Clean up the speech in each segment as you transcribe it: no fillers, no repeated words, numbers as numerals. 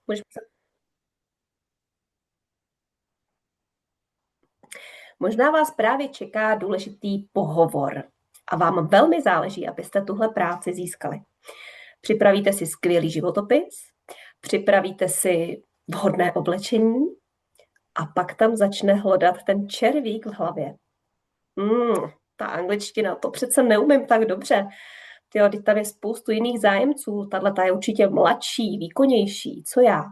Můžeme Možná vás právě čeká důležitý pohovor a vám velmi záleží, abyste tuhle práci získali. Připravíte si skvělý životopis, připravíte si vhodné oblečení a pak tam začne hlodat ten červík v hlavě. Ta angličtina, to přece neumím tak dobře. Tyjo, teď tam je spoustu jiných zájemců, tato je určitě mladší, výkonnější, co já.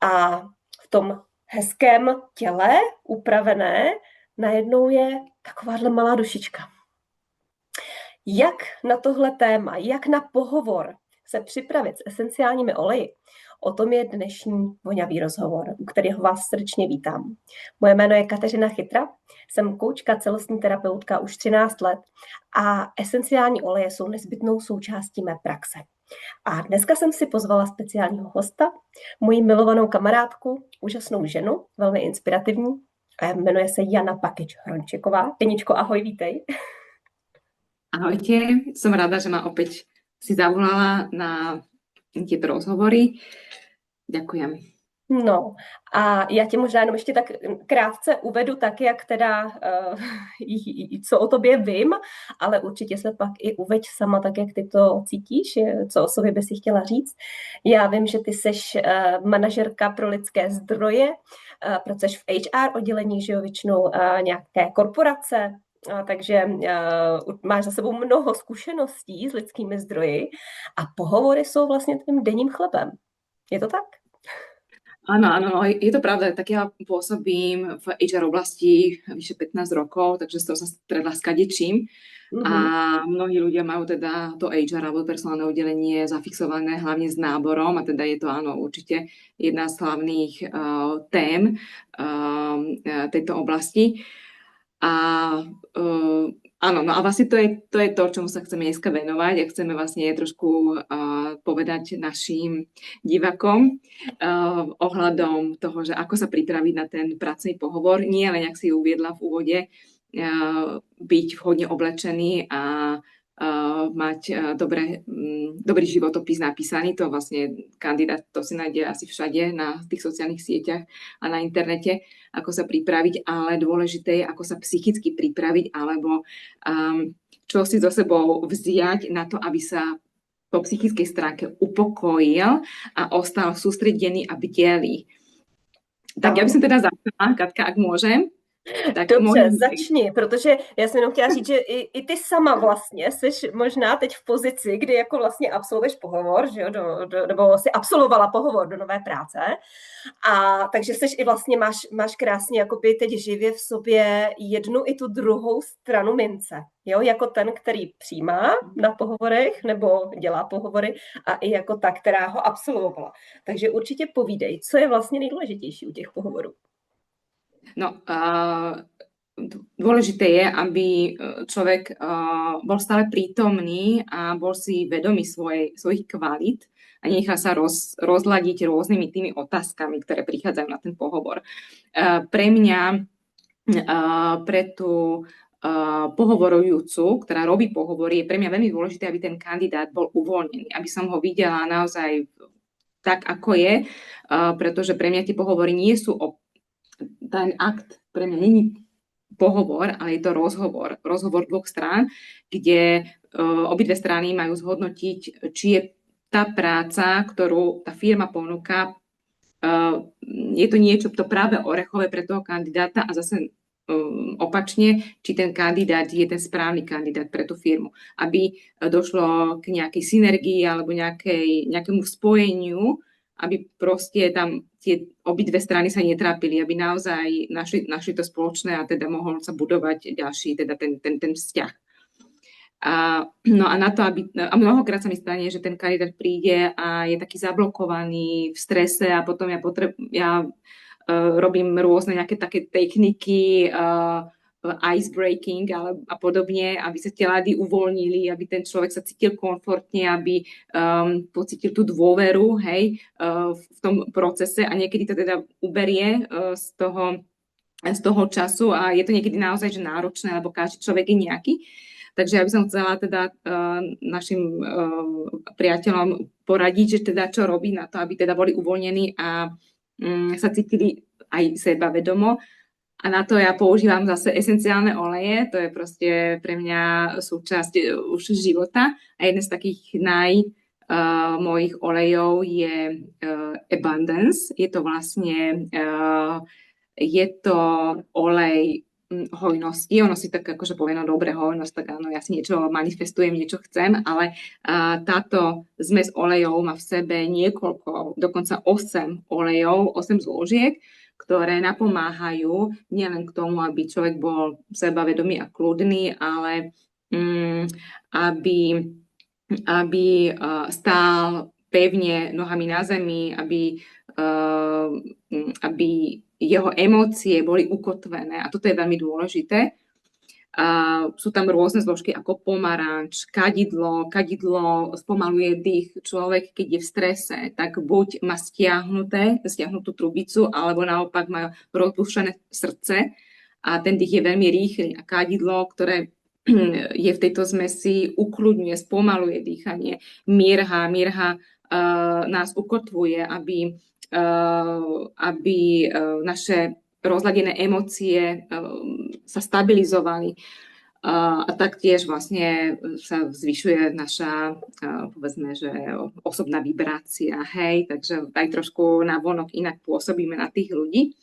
A v tom hezkém těle, upravené, najednou je takováhle malá dušička. Jak na tohle téma, jak na pohovor se připravit s esenciálními oleji, o tom je dnešní voňavý rozhovor, u kterého vás srdečně vítám. Moje jméno je Kateřina Chytra, jsem koučka, celostní terapeutka už 13 let a esenciální oleje jsou nezbytnou součástí mé praxe. A dneska jsem si pozvala speciálního hosta, moji milovanou kamarádku, úžasnou ženu, velmi inspirativní, a jmenuje se Jana Pakyč-Hrončeková. Janičko, ahoj, vítej. Ahojte, som rada, že ma opäť si zavolala na tieto rozhovory. Ďakujem. No a já tě možná jenom ještě tak krátce uvedu tak, jak teda, co o tobě vím, ale určitě se pak i uveď sama tak, jak ty to cítíš, co o sobě by si chtěla říct. Já vím, že ty seš manažerka pro lidské zdroje, pracuješ v HR oddělení, že jo, většinou nějaké korporace, takže máš za sebou mnoho zkušeností s lidskými zdroji a pohovory jsou vlastně tvým denním chlebem. Je to tak? Áno, je to pravda, tak ja pôsobím v HR oblasti vyše 15 rokov, takže som sa stretla s kadečím a mnohí ľudia majú teda to HR alebo personálne oddelenie zafixované hlavne s náborom a teda je to áno určite jedna z hlavných tém tejto oblasti. A áno, no a vlastne to je to, čomu sa chceme dneska venovať a chceme vlastne trošku povedať našim divákom ohľadom toho, že ako sa pripraviť na ten pracovný pohovor. Nie len, jak si uviedla v úvode, byť vhodne oblečený a mať dobrý životopis napísaný. To vlastne kandidát, to si nájde asi všade na tých sociálnych sieťach a na internete, ako sa pripraviť, ale dôležité je, ako sa psychicky pripraviť, alebo čo si so sebou vziať na to, aby sa po psychickej stránke upokojil a ostal sústredený a bdelý. Tak ja by som teda začala, Katka, ak môžem. Tak dobře, začni, protože já jsem jenom chtěla říct, že i ty sama vlastně jsi možná teď v pozici, kdy jako vlastně absolvuješ pohovor, že jo, nebo si absolvovala pohovor do nové práce, a takže jsi i vlastně máš krásně jakoby teď živě v sobě jednu i tu druhou stranu mince, jo, jako ten, který přijímá na pohovorech nebo dělá pohovory a i jako ta, která ho absolvovala. Takže určitě povídej, co je vlastně nejdůležitější u těch pohovorů. No, dôležité je, aby človek bol stále prítomný a bol si vedomý svojich kvalít a nechá sa rozladiť rôznymi tými otázkami, ktoré prichádzajú na ten pohovor. Pre mňa, pre tú pohovorujúcu, ktorá robí pohovory, je pre mňa veľmi dôležité, aby ten kandidát bol uvoľnený, aby som ho videla naozaj tak, ako je, pretože pre mňa tie pohovory nie sú ten akt pre mňa nie je pohovor, ale je to rozhovor dvoch strán, kde obidve strany majú zhodnotiť, či je tá práca, ktorú tá firma ponúka, je to niečo to práve orechové pre toho kandidáta a zase opačne, či ten kandidát je ten správny kandidát pre tú firmu. Aby došlo k nejakej synergii alebo nejakému spojeniu, aby proste tam tie obidve strany sa netrápili, aby naozaj našli to spoločné a teda mohol sa budovať ďalší, teda ten vzťah. No a na to, a mnohokrát sa mi stane, že ten kandidát príde a je taký zablokovaný v strese a potom ja robím rôzne nejaké také techniky, ice breaking a podobne, aby sa tie ľady uvoľnili, aby ten človek sa cítil komfortne, aby pocítil tú dôveru, hej, v tom procese a niekedy to teda uberie z toho času a je to niekedy naozaj že náročné, lebo každý človek je nejaký. Takže ja by som chcela teda našim priateľom poradiť, že teda čo robiť na to, aby teda boli uvoľnení a sa cítili aj sebavedomo. A na to ja používam zase esenciálne oleje, to je proste pre mňa súčasť už života. A jeden z takých mojich olejov je Abundance. Je to vlastne je to olej hojnosti. Ono si tak akože povie, no dobre, hojnosť, tak áno, ja si niečo manifestujem, niečo chcem, ale táto zmes olejov má v sebe niekoľko, dokonca 8 olejov, 8 zložiek, ktoré napomáhajú nielen k tomu, aby človek bol sebavedomý a kľudný, ale aby stál pevne nohami na zemi, aby jeho emócie boli ukotvené. A toto je veľmi dôležité. Sú tam rôzne zložky ako pomaranč, kadidlo. Kadidlo spomaluje dých. Človek, keď je v strese, tak buď má stiahnutú trubicu, alebo naopak má rozpuštené srdce a ten dých je veľmi rýchly. A kadidlo, ktoré je v tejto zmesi, ukľudňuje, spomaluje dýchanie. Mirha nás ukotvuje, aby naše rozladené emócie sa stabilizovali a taktiež vlastne sa zvyšuje naša, povedzme, že osobná vibrácia, hej, takže aj trošku navonok inak pôsobíme na tých ľudí.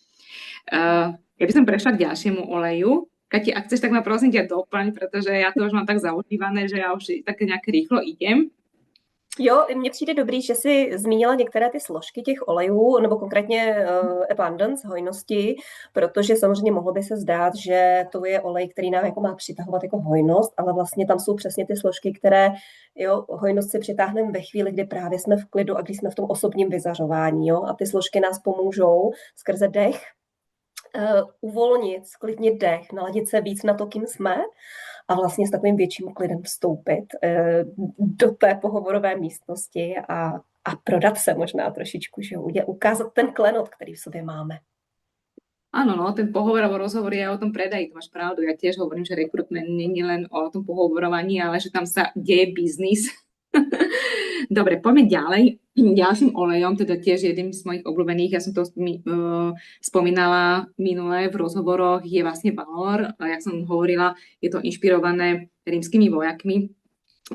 Ja by som prešla k ďalšiemu oleju. Kati, ak chceš, tak ma prosím ťa doplň, pretože ja to už mám tak zaužívané, že ja už tak nejak rýchlo idem. Jo, mně přijde dobrý, že jsi zmínila některé ty složky těch olejů, nebo konkrétně Abundance, hojnosti, protože samozřejmě mohlo by se zdát, že to je olej, který nám jako má přitahovat jako hojnost, ale vlastně tam jsou přesně ty složky, které, jo, hojnost si přitáhneme ve chvíli, kdy právě jsme v klidu a když jsme v tom osobním vyzařování, jo, a ty složky nás pomůžou skrze dech uvolnit, sklidnit dech, naladit se víc na to, kým jsme a vlastně s takovým větším klidem vstoupit do té pohovorové místnosti a prodat se možná trošičku, že ukázat ten klenot, který v sobě máme. Áno, no, ten pohovor alebo rozhovor je o tom predaji, to máš pravdu. Ja tiež hovorím, že rekrutment nie je len o tom pohovorovaní, ale že tam sa deje biznis. Dobre, poďme ďalej. Ďalším olejom, teda tiež jedným z mojich obľúbených, ja som to spomínala minule v rozhovoroch, je vlastne Valor. A jak som hovorila, je to inšpirované rímskymi vojakmi.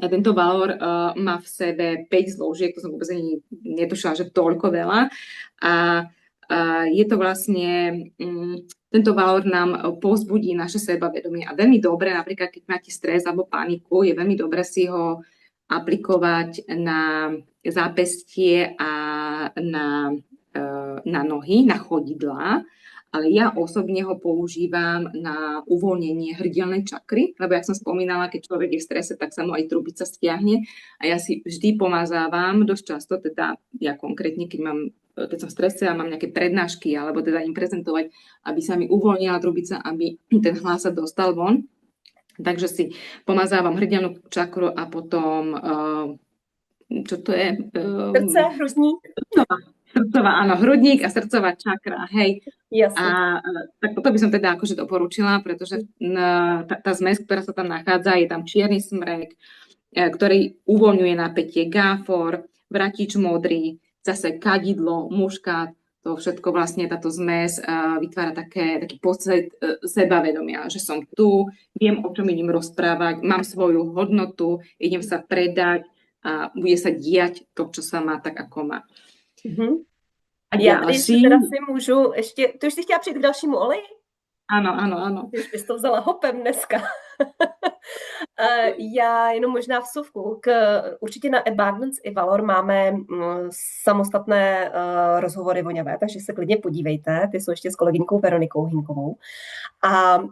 A tento Valor má v sebe 5 zložiek, to som vôbec netušila, že toľko veľa. A je to vlastne, tento Valor nám povzbudí naše sebavedomie. A veľmi dobre, napríklad keď máte stres alebo paniku, je veľmi dobre si ho aplikovať na zápestie a na nohy, na chodidlá, ale ja osobne ho používam na uvoľnenie hrdelnej čakry, lebo jak som spomínala, keď človek je v strese, tak sa mu aj trubica stiahne a ja si vždy pomazávam dosť často, teda ja konkrétne, keď som v strese a mám nejaké prednášky, alebo teda im prezentovať, aby sa mi uvoľnila trubica, aby ten hlas sa dostal von. Takže si pomazávam hrdelnú čakru a potom, čo to je? Srdce, hrudník. Srdcová, áno, hrudník a srdcová čakra, hej. Jasne. A tak toto by som teda akože doporučila, pretože tá zmes, ktorá sa tam nachádza, je tam čierny smrek, ktorý uvoľňuje napätie, gáfor, vratič modrý, zase kadidlo, muškát. To všetko vlastne táto zmes vytvára taký pocit sebavedomia, že som tu, viem, o čom idem rozprávať, mám svoju hodnotu, idem sa predať a bude sa diať to, čo sa má, tak ako má. A já teda si můžu ještě, ty už si chtěla přijít k dalšímu oleji? Ano. Už bys to vzala hopem dneska. Já jenom možná vsuvku. Určitě na Abundance i Valor máme samostatné rozhovory voňavé, takže se klidně podívejte. Ty jsou ještě s kolegyňkou Veronikou Hynkovou. A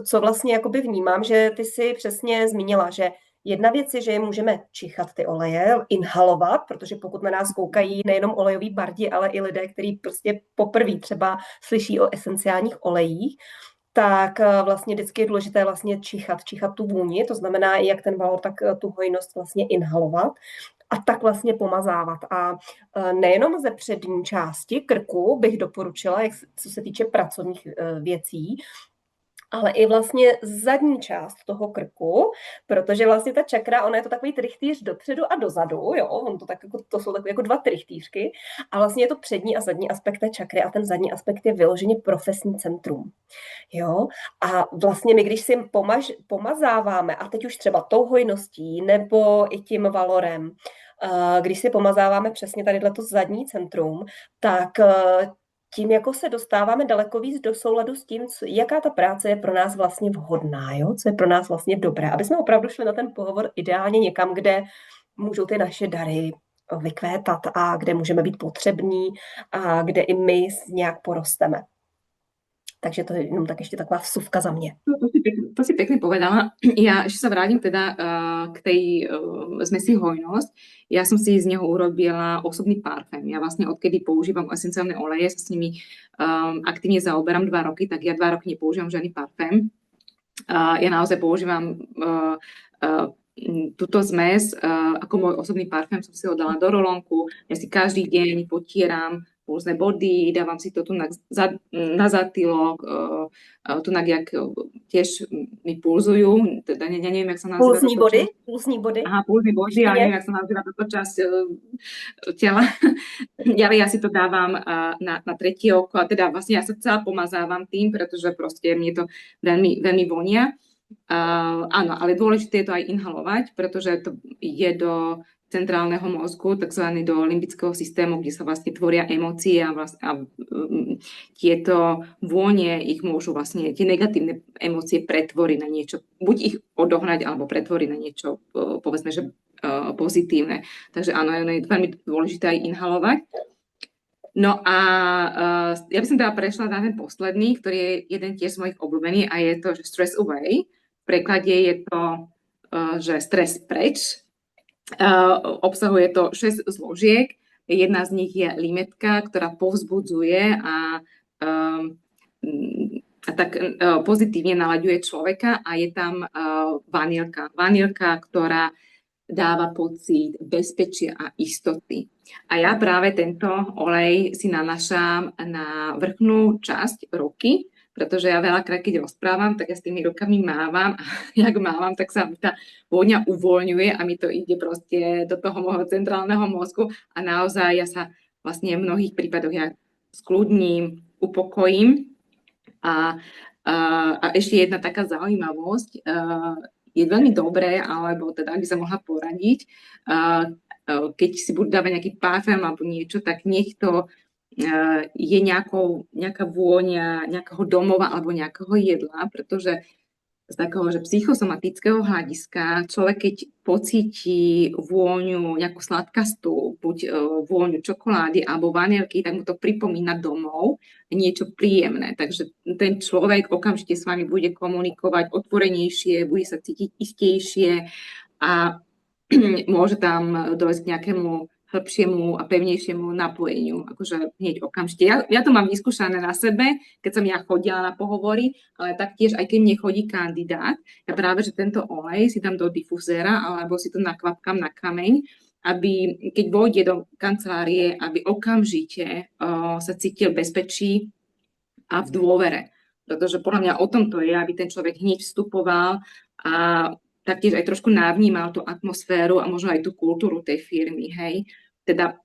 co vlastně jakoby vnímám, že ty si přesně zmínila, že jedna věc je, že je můžeme čichat ty oleje, inhalovat, protože pokud na nás koukají nejenom olejoví bardi, ale i lidé, kteří prostě poprvé třeba slyší o esenciálních olejích, tak vlastně vždycky je důležité vlastně čichat tu vůni, to znamená jak ten Valor, tak tu hojnost vlastně inhalovat a tak vlastně pomazávat. A nejenom ze přední části krku bych doporučila, co se týče pracovních věcí, ale i vlastně zadní část toho krku, protože vlastně ta čakra, ona je to takový trichtýř dopředu a dozadu, jo, on to, tak jako, to jsou takové jako dva trichtýřky a vlastně je to přední a zadní aspekt té čakry a ten zadní aspekt je vyloženě profesní centrum. Jo? A vlastně my, když si pomazáváme, a teď už třeba tou hojností nebo i tím valorem, když si pomazáváme přesně tady to zadní centrum, tak tím jako se dostáváme daleko víc do souladu s tím, jaká ta práce je pro nás vlastně vhodná, jo? Co je pro nás vlastně dobré, aby jsme opravdu šli na ten pohovor ideálně někam, kde můžou ty naše dary vykvétat a kde můžeme být potřební a kde i my nějak porosteme. Takže to je jenom tak ešte taková vsuvka za mňa. To si pekne povedala. Ja ešte sa vrátim teda k tej zmesi hojnosť. Ja som si z neho urobila osobný parfém. Ja vlastne odkedy používam esenciálne oleje, sa s nimi aktívne zaoberám 2 roky, tak ja 2 roky nepoužívam žiadny parfém. Ja naozaj používam túto zmes ako môj osobný parfém, som si ho dala do rolónku. Ja si každý deň potieram rôzne body, dávam si to tu na zatýlok, tu jak tiež mi pulzujú, teda neviem, jak sa nazýva. Pulzní body? Aha, pulzní body, ale neviem, jak sa nazýva táto časť tela. Ďalej ja si to dávam na tretie oko a teda vlastne ja sa celá pomazávam tým, pretože proste mne to veľmi, veľmi vonia. Áno, ale dôležité je to aj inhalovať, pretože to ide do centrálneho mozgu, takzvaný do limbického systému, kde sa vlastne tvoria emócie a tieto vône ich môžu vlastne, tie negatívne emócie pretvoriť na niečo, buď ich odohnať, alebo pretvoriť na niečo, povedzme, že pozitívne. Takže áno, je veľmi dôležité aj inhalovať. No a ja by som teda prešla na ten posledný, ktorý je jeden tiež z mojich obľúbených a je to, že stress away. V preklade je to, že stres preč. Obsahuje to 6 zložiek. Jedna z nich je limetka, ktorá povzbudzuje a tak pozitívne nalaďuje človeka a je tam vanilka. Vanilka, ktorá dáva pocit bezpečia a istoty. A ja práve tento olej si nanášam na vrchnú časť ruky, pretože ja veľakrát, keď rozprávam, tak ja s tými rukami mávam a jak mávam, tak sa tá vôňa uvoľňuje a mi to ide proste do toho môjho centrálneho mozgu a naozaj ja sa vlastne v mnohých prípadoch ja skľudním, upokojím. A ešte jedna taká zaujímavosť, je veľmi dobré, alebo teda, ak by sa mohla poradiť, keď si budú dávať nejaký parfém alebo niečo, tak nech to je nejaká vôňa nejakého domova alebo nejakého jedla, pretože z takého, že psychosomatického hľadiska človek, keď pocíti vôňu nejakú sladkastú, buď vôňu čokolády alebo vanilky, tak mu to pripomína domov, niečo príjemné. Takže ten človek okamžite s vami bude komunikovať otvorenejšie, bude sa cítiť istejšie a môže tam dojsť k nejakému hĺbšiemu a pevnejšiemu napojeniu, akože hneď okamžite. Ja to mám vyskúšané na sebe, keď som ja chodila na pohovory, ale taktiež aj keď mne chodí kandidát, ja práve, že tento olej si dám do difuzéra alebo si to nakvapkám na kameň, aby keď vôjde do kancelárie, aby okamžite sa cítil bezpečí a v dôvere. Pretože podľa mňa o tom to je, aby ten človek hneď vstupoval a taktiež aj trošku navnímal tú atmosféru a možno aj tú kultúru tej firmy, hej. Teda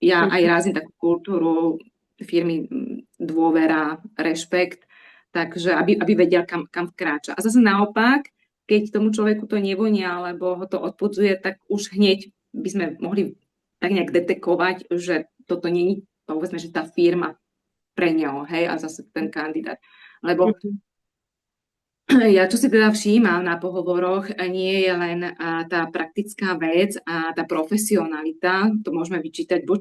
ja aj razím takú kultúru firmy dôvera, rešpekt, takže aby vedel, kam vkráča. A zase naopak, keď tomu človeku to nevonia, alebo ho to odpudzuje, tak už hneď by sme mohli tak nejak detekovať, že toto nie je, povedzme, že tá firma pre ňo, hej, a zase ten kandidát. Lebo ja, čo si teda všímam na pohovoroch, nie je len tá praktická vec a tá profesionalita, to môžeme vyčítať buď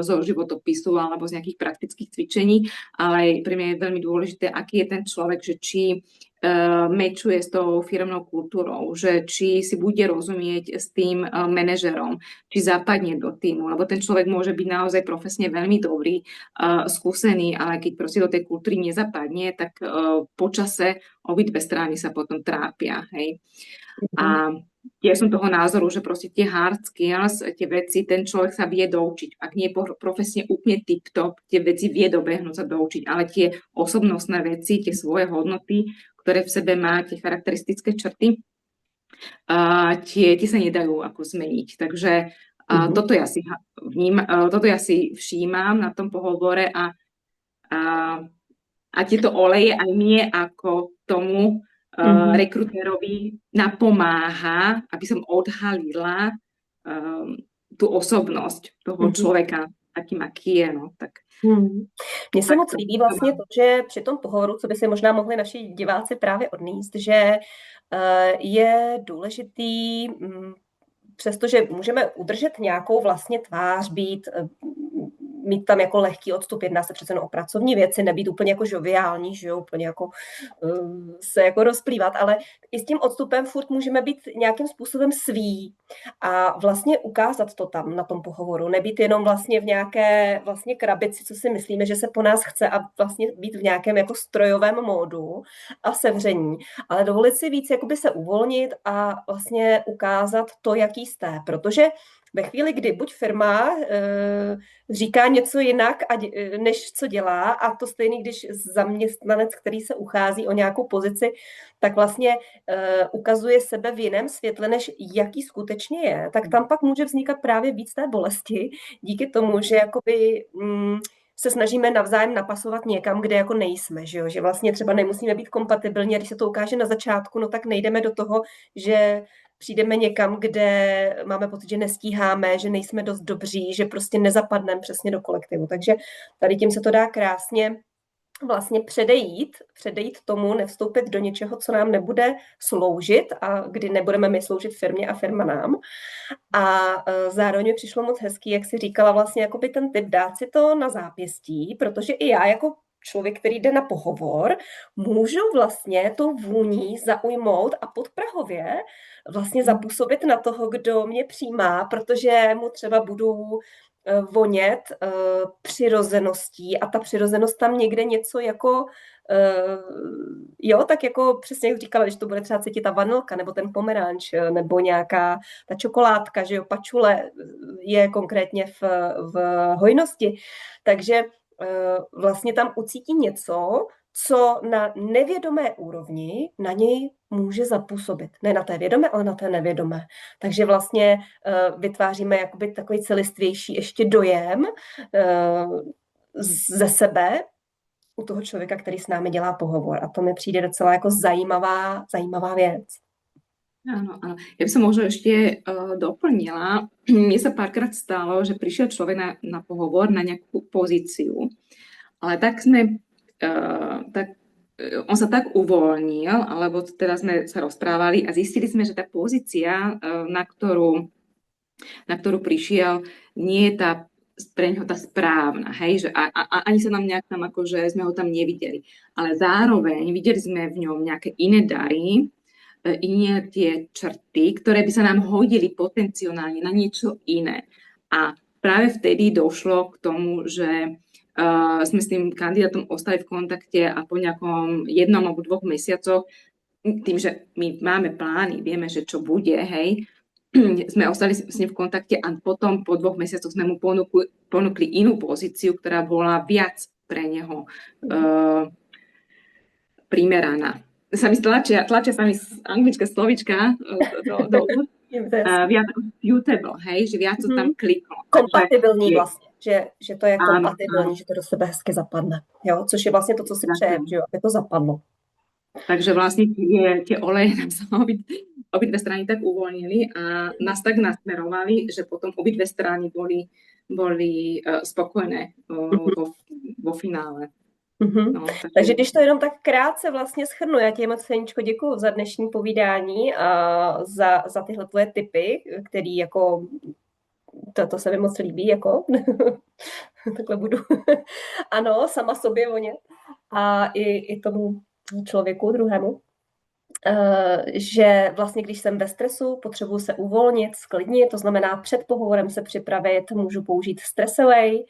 zo životopisu alebo z nejakých praktických cvičení, ale pre mňa je veľmi dôležité, aký je ten človek, že či mečuje s tou firmnou kultúrou, že či si bude rozumieť s tým manažerom, či zapadne do týmu, lebo ten človek môže byť naozaj profesne veľmi dobrý, skúsený, ale keď proste do tej kultúry nezapadne, tak počase obidve strany sa potom trápia. Hej? A tiež som toho názoru, že proste tie hard skills, tie veci, ten človek sa vie doučiť. Ak nie je profesne úplne tip-top, tie veci vie dobehnúť sa doučiť, ale tie osobnostné veci, tie svoje hodnoty, ktoré v sebe má, tie charakteristické črty, tie sa nedajú ako zmeniť. Takže toto ja si všímam na tom pohovore a tieto oleje aj mne ako tomu rekrutérovi napomáha, aby som odhalila tu osobnosť toho člověka, aký je. No, tak. Mně se moc líbí vlastně to, že při tom pohovoru, co by si možná mohli naši diváci právě odníst, že je důležitý, přestože můžeme udržet nějakou vlastně tvář, mít tam jako lehký odstup, jedná se přece o pracovní věci, nebýt úplně jako žoviální, že jo, úplně jako se jako rozplývat, ale i s tím odstupem furt můžeme být nějakým způsobem svý a vlastně ukázat to tam na tom pohovoru, nebýt jenom vlastně v nějaké vlastně krabici, co si myslíme, že se po nás chce a vlastně být v nějakém jako strojovém módu a sevření, ale dovolit si víc jakoby se uvolnit a vlastně ukázat to, jaký jste, protože ve chvíli, kdy buď firma říká něco jinak, než co dělá, a to stejný, když zaměstnanec, který se uchází o nějakou pozici, tak vlastně ukazuje sebe v jiném světle, než jaký skutečně je, tak tam pak může vznikat právě víc té bolesti díky tomu, že jakoby se snažíme navzájem napasovat někam, kde jako nejsme, že jo? Že vlastně třeba nemusíme být kompatibilní a když se to ukáže na začátku, no tak nejdeme do toho, že přijdeme někam, kde máme pocit, že nestíháme, že nejsme dost dobří, že prostě nezapadneme přesně do kolektivu. Takže tady tím se to dá krásně vlastně předejít tomu, nevstoupit do něčeho, co nám nebude sloužit a kdy nebudeme my sloužit firmě a firma nám. A zároveň mi přišlo moc hezký, jak si říkala vlastně jakoby ten tip dát si to na zápěstí, protože i já jako člověk, který jde na pohovor, můžu vlastně tou vůní zaujmout a podprahově vlastně zapůsobit na toho, kdo mě přijímá, protože mu třeba budu vonět přirozeností a ta přirozenost tam někde něco jako jo, tak jako přesně jak říkala, když to bude třeba cítit ta vanilka nebo ten pomeranč nebo nějaká ta čokoládka, že jo, pačule je konkrétně v hojnosti, takže vlastně tam ucítí něco, co na nevědomé úrovni na něj může zapůsobit. Ne na té vědomé, ale na té nevědomé. Takže vlastně vytváříme jakoby takový celistvější ještě dojem ze sebe u toho člověka, který s námi dělá pohovor. A to mi přijde docela jako zajímavá věc. Áno. Ja by som možno ešte doplnila. Mne sa párkrát stalo, že prišiel človek na pohovor na nejakú pozíciu, ale on sa tak uvoľnil, alebo teda sme sa rozprávali a zistili sme, že tá pozícia, na ktorú prišiel, nie je pre neho tá správna, hej, že ani sa nám nejak tam akože sme ho tam nevideli, ale zároveň videli sme v ňom nejaké iné dary, iné tie črty, ktoré by sa nám hodili potenciálne na niečo iné. A práve vtedy došlo k tomu, že sme s tým kandidátom ostali v kontakte a po nejakom 1 alebo 2 mesiacoch, tým, že my máme plány, vieme, že čo bude, hej, sme ostali s ním v kontakte a potom po 2 mesiacoch sme mu ponúkli inú pozíciu, ktorá bola viac pre neho primeraná. Sa mi tlačia sa mi anglické slovička viac suitable, hej, že viac to tam kliklo. Kompatibilní vlastně, že to je kompatibilní, že to do sebe hezky zapadne, jo, což je vlastně to, co si přejeme, že jo, aby to zapadlo. Takže vlastne tie oleje nám sa obidve strany tak uvoľnili a nás tak nasmerovali, že potom obidve strany boli spokojné vo finále. No, takže když to jenom tak krátce vlastně shrnu, já ti moc, Aničko, děkuju za dnešní povídání a za tyhle tvoje tipy, který jako, to se mi moc líbí, jako, takhle budu, ano, sama sobě vonět a i tomu člověku druhému, že vlastně, když jsem ve stresu, potřebuji se uvolnit, sklidnit, to znamená před pohovorem se připravit, můžu použít Stress Away,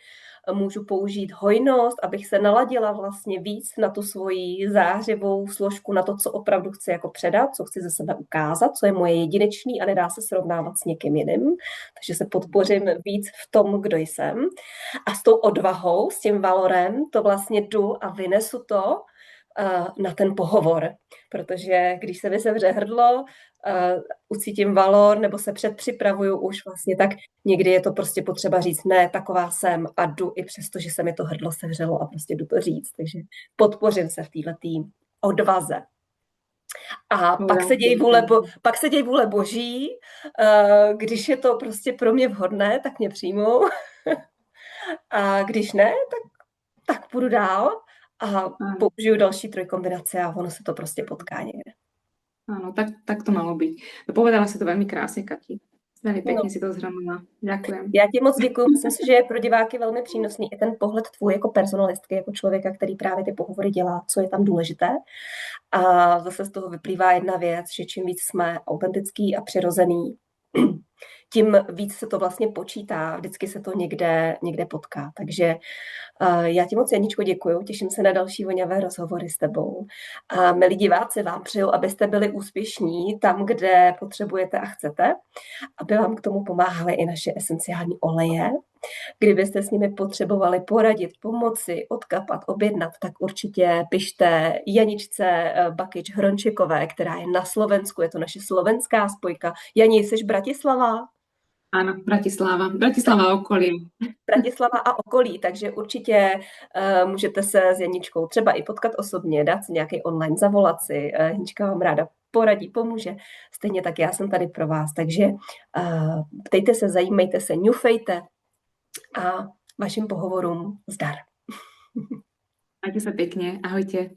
můžu použít hojnost, abych se naladila vlastně víc na tu svoji zářivou složku, na to, co opravdu chci jako předat, co chci ze sebe ukázat, co je moje jedinečný a nedá se srovnávat s někým jiným. Takže se podpořím víc v tom, kdo jsem. A s tou odvahou, s tím valorem, to vlastně jdu a vynesu to na ten pohovor. Protože když se mi sevře hrdlo, ucítím valor nebo se předpřipravuju už vlastně, tak někdy je to prostě potřeba říct, ne, taková jsem a jdu i přesto, že se mi to hrdlo sevřelo a prostě jdu to říct. Takže podpořím se v této odvaze. A pak se děj vůle boží, když je to prostě pro mě vhodné, tak mě přijmou. A když ne, tak půjdu dál a použiju další trojkombinace a ono se to prostě potká někde. Áno, tak to malo byť. Povedala si to veľmi krásne, Kati. Veľmi pekne si to zhrnula. Ďakujem. Já ti moc děkuji. Myslím si, že je pro diváky velmi přínosný i ten pohled tvůj jako personalistky, jako člověka, který právě ty pohovory dělá, co je tam důležité. A zase z toho vyplývá jedna věc, že čím víc jsme autentický a přirozený, tím víc se to vlastně počítá, vždycky se to někde potká. Takže já ti moc, Janičko, děkuju, těším se na další voňavé rozhovory s tebou. A milí diváci, vám přeju, abyste byli úspěšní tam, kde potřebujete a chcete, aby vám k tomu pomáhaly i naše esenciální oleje. Kdybyste s nimi potřebovali poradit, pomoci, odkapat, objednat, tak určitě pište Janičce Bakyč-Hrončekové, která je na Slovensku, je to naše slovenská spojka. Jani, jsi Bratislava? Áno, Bratislava a okolí. Bratislava a okolí, takže určitě můžete se s Janičkou třeba i potkat osobně, dát si nějaký online, zavolat si. Janička vám ráda poradí, pomůže. Stejně tak já jsem tady pro vás, takže ptejte se, zajímejte se, ňufejte a vašim pohovorům zdar. Majte sa pekne, ahojte.